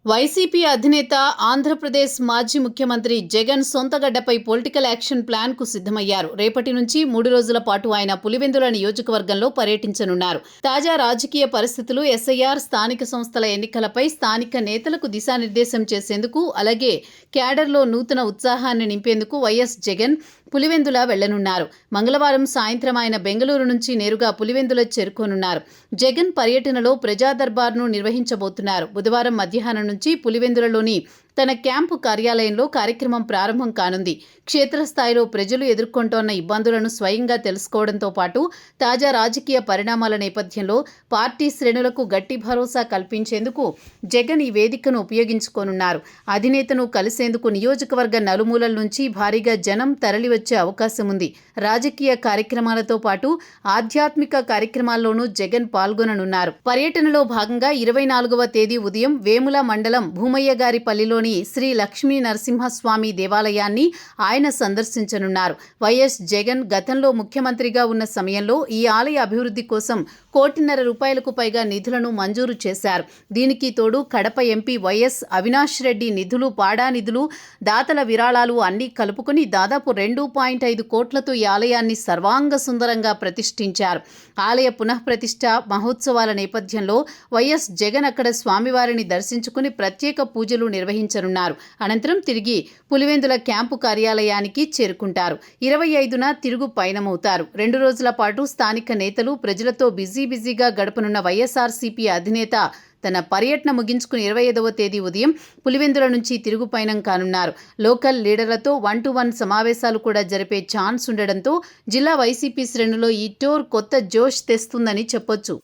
YCP అధినేత ఆంధ్రప్రదేశ్ మాజీ ముఖ్యమంత్రి జగన్ సొంతగడ్డపై పొలిటికల్ యాక్షన్ ప్లాన్ కు సిద్ధమయ్యారు. రేపటి నుంచి 3 రోజుల పాటు ఆయన పులివెందుల నియోజకవర్గంలో పర్యటించనున్నారు. తాజా రాజకీయ పరిస్థితులు, ఎస్ఐఆర్, స్థానిక సంస్థల ఎన్నికలపై స్థానిక నేతలకు దిశానిర్దేశం చేసేందుకు, అలాగే క్యాడర్లో నూతన ఉత్సాహాన్ని నింపేందుకు వైఎస్ జగన్ పులివెందుల వెళ్లనున్నారు. మంగళవారం సాయంత్రం ఆయన బెంగళూరు నుంచి నేరుగా పులివెందుల చేరుకోనున్నారు. జగన్ పర్యటనలో ప్రజా దర్బార్ను నిర్వహించబోతున్నారు. బుధవారం మధ్యాహ్నం నుంచి పులివెందులలోని తన క్యాంపు కార్యాలయంలో కార్యక్రమం ప్రారంభం కానుంది. క్షేత్రస్థాయిలో ప్రజలు ఎదుర్కొంటోన్న ఇబ్బందులను స్వయంగా తెలుసుకోవడంతో పాటు తాజా రాజకీయ పరిణామాల నేపథ్యంలో పార్టీ శ్రేణులకు గట్టి భరోసా కల్పించేందుకు జగన్ ఈ వేదికను ఉపయోగించుకోనున్నారు. అధినేతను కలిసేందుకు నియోజకవర్గ నలుమూలల నుంచి భారీగా జనం తరలివచ్చే అవకాశం ఉంది. రాజకీయ కార్యక్రమాలతో పాటు ఆధ్యాత్మిక కార్యక్రమాల్లోనూ జగన్ పాల్గొననున్నారు. పర్యటనలో భాగంగా 24వ తేదీ ఉదయం వేముల మండలం భూమయ్యగారిపల్లిలోని శ్రీ లక్ష్మీ నరసింహస్వామి దేవాలయాన్ని ఆయన సందర్శించనున్నారు. వైఎస్ జగన్ గతంలో ముఖ్యమంత్రిగా ఉన్న సమయంలో ఈ ఆలయ అభివృద్ధి కోసం ₹1.5 కోట్లకు పైగా నిధులను మంజూరు చేశారు. దీనికి తోడు కడప ఎంపీ వైఎస్ అవినాష్ రెడ్డి నిధులు, పాడా నిధులు, దాతల విరాళాలు అన్నీ కలుపుకుని దాదాపు 2.5 కోట్లతో ఈ ఆలయాన్ని సర్వాంగ సుందరంగా ప్రతిష్ఠించారు. ఆలయ పునఃప్రతిష్ఠ మహోత్సవాల నేపథ్యంలో వైఎస్ జగన్ అక్కడ స్వామివారిని దర్శించుకుని ప్రత్యేక పూజలు నిర్వహించనున్నారు. అనంతరం తిరిగి పులివెందుల క్యాంపు కార్యాలయానికి చేరుకుంటారు. 25న తిరుగు పయనమవుతారు. 2 రోజుల పాటు స్థానిక నేతలు, ప్రజలతో బిజీగా గడపనున్న వైఎస్ఆర్సీపీ అధినేత తన పర్యటన ముగించుకుని 25వ తేదీ ఉదయం పులివెందుల నుంచి తిరుగు పయనం కానున్నారు. లోకల్ లీడర్లతో 1-to-1 సమావేశాలు కూడా జరిపే ఛాన్స్ ఉండడంతో జిల్లా వైసీపీ శ్రేణులో ఈ టూర్ కొత్త జోష్ తెస్తుందని చెప్పొచ్చు.